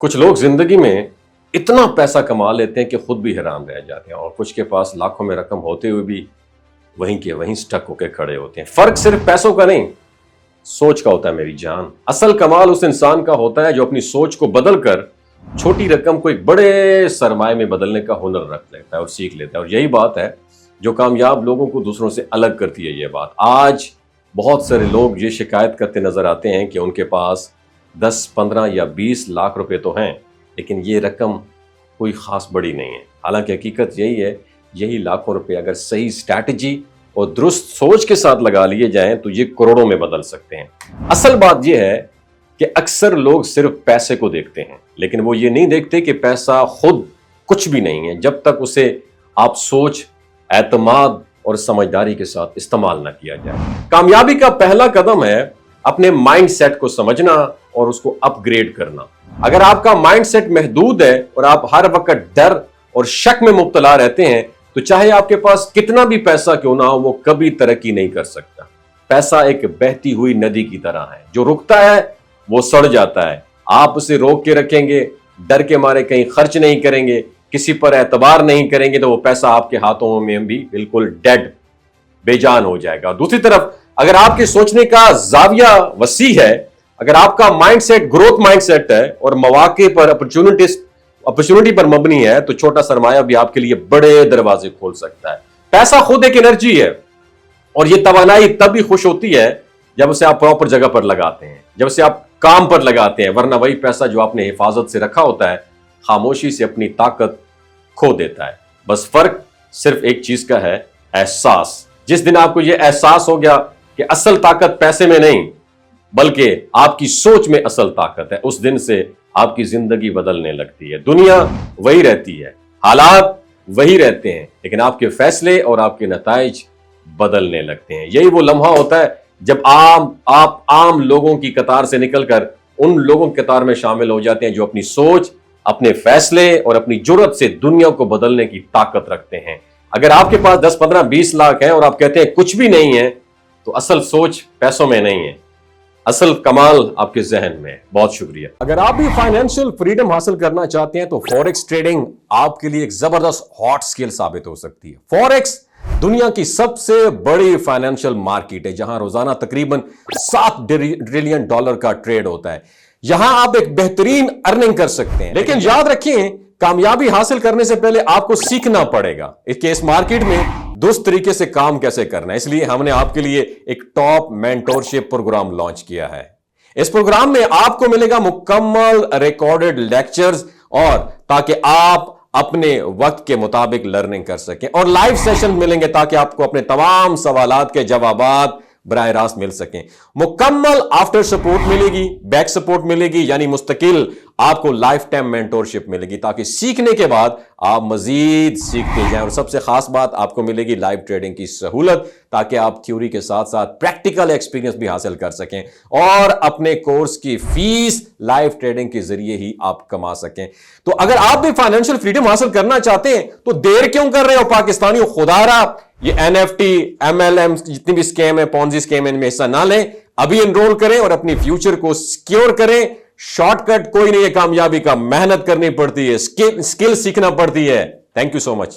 कुछ लोग जिंदगी में इतना पैसा कमा लेते हैं कि खुद भी हैरान रह जाते हैं और कुछ के पास लाखों में रकम होते हुए भी वहीं के वहीं स्टक होकर खड़े होते हैं। फर्क सिर्फ पैसों का नहीं, सोच का होता है मेरी जान। असल कमाल उस इंसान का होता है जो अपनी सोच को बदलकर छोटी रकम को एक बड़े सरमाए में बदलने का हुनर रख लेता है और सीख लेता है। और यही बात है जो कामयाब लोगों को दूसरों से अलग करती है। ये बात आज बहुत सारे लोग ये शिकायत करते नजर आते हैं कि उनके पास 10, 15 या 20 लाख रुपए तो हैं, लेकिन ये रकम कोई खास बड़ी नहीं है। हालांकि हकीकत यही है, यही लाखों रुपए अगर सही स्ट्रैटेजी और दुरुस्त सोच के साथ लगा लिए जाएं तो ये करोड़ों में बदल सकते हैं। असल बात यह है कि अक्सर लोग सिर्फ पैसे को देखते हैं, लेकिन वो ये नहीं देखते कि पैसा खुद कुछ भी नहीं है जब तक उसे आप सोच, एतमाद और समझदारी के साथ इस्तेमाल ना किया जाए। कामयाबी का पहला कदम है अपने माइंड सेट को समझना और उसको अपग्रेड करना। अगर आपका माइंड सेट महदूद है और आप हर वक्त डर और शक में मुब्तला रहते हैं तो चाहे आपके पास कितना भी पैसा क्यों ना हो, वो कभी तरक्की नहीं कर सकता। पैसा एक बहती हुई नदी की तरह है, जो रुकता है वो सड़ जाता है। आप उसे रोक के रखेंगे, डर के मारे कहीं खर्च नहीं करेंगे, किसी पर एतबार नहीं करेंगे तो वो पैसा आपके हाथों में भी बिल्कुल डेड, बेजान हो जाएगा। दूसरी तरफ अगर आपके सोचने का जाविया वसी है, अगर आपका माइंडसेट ग्रोथ माइंडसेट है और मौके पर अपॉर्चुनिटी पर मबनी है तो छोटा सरमाया भी आपके लिए बड़े दरवाजे खोल सकता है। पैसा खुद एक एनर्जी है और ये तवानाई तब भी खुश होती है जब उसे आप प्रॉपर जगह पर लगाते हैं, जब उसे आप काम पर लगाते हैं, वरना वही पैसा जो आपने हिफाजत से रखा होता है खामोशी से अपनी ताकत खो देता है। बस फर्क सिर्फ एक चीज का है, एहसास। जिस दिन आपको यह एहसास हो गया कि असल ताकत पैसे में नहीं बल्कि आपकी सोच में असल ताकत है, उस दिन से आपकी जिंदगी बदलने लगती है। दुनिया वही रहती है, हालात वही रहते हैं, लेकिन आपके फैसले और आपके नताइज बदलने लगते हैं। यही वो लम्हा होता है जब आप आम लोगों की कतार से निकलकर उन लोगों की कतार में शामिल हो जाते हैं जो अपनी सोच, अपने फैसले और अपनी जुर्रत से दुनिया को बदलने की ताकत रखते हैं। अगर आपके पास 10, 15, 20 लाख है और आप कहते हैं कुछ भी नहीं है, तो असल सोच पैसों में नहीं है, असल कमाल आपके जहन में है। बहुत शुक्रिया। अगर आप भी फाइनेंशियल फ्रीडम हासिल करना चाहते हैं तो फॉरेक्स ट्रेडिंग आपके लिए एक जबरदस्त हॉट स्किल साबित हो सकती है। फॉरेक्स दुनिया की सबसे बड़ी फाइनेंशियल मार्केट है जहां रोजाना तकरीबन $7 ट्रिलियन का ट्रेड होता है। यहां आप एक बेहतरीन अर्निंग कर सकते हैं, लेकिन याद रखिए कामयाबी हासिल करने से पहले आपको सीखना पड़ेगा इस मार्केट में दुरुस्त तरीके से काम कैसे करना है। इसलिए हमने आपके लिए एक टॉप मेंटोरशिप प्रोग्राम लॉन्च किया है। इस प्रोग्राम में आपको मिलेगा मुकम्मल रिकॉर्डेड लेक्चर्स और ताकि आप अपने वक्त के मुताबिक लर्निंग कर सकें, और लाइव सेशन मिलेंगे ताकि आपको अपने तमाम सवालात के जवाबात बराह रास्त मिल सकें। मुकम्मल आफ्टर सपोर्ट मिलेगी, बैक सपोर्ट मिलेगी, यानी मुस्तकिल आपको लाइफ टाइम मेंटोरशिप मिलेगी ताकि सीखने के बाद आप मजीद सीखते जाएं। और सबसे खास बात, आपको मिलेगी लाइव ट्रेडिंग की सहूलत ताकि आप थ्योरी के साथ साथ प्रैक्टिकल एक्सपीरियंस भी हासिल कर सकें और अपने कोर्स की फीस लाइव ट्रेडिंग के जरिए ही आप कमा सकें। तो अगर आप भी फाइनेंशियल फ्रीडम हासिल करना चाहते हैं तो देर क्यों कर रहे हो पाकिस्तानियों? खुदारा ये NFT, MLM जितनी भी स्कैम है, पॉन्जी स्कैम है, इनमें हिस्सा ना लें। अभी एनरोल करें और अपनी फ्यूचर को सिक्योर करें। शॉर्टकट कोई नहीं है कामयाबी का, मेहनत करनी पड़ती है, स्किल सीखना पड़ती है। Thank you so much.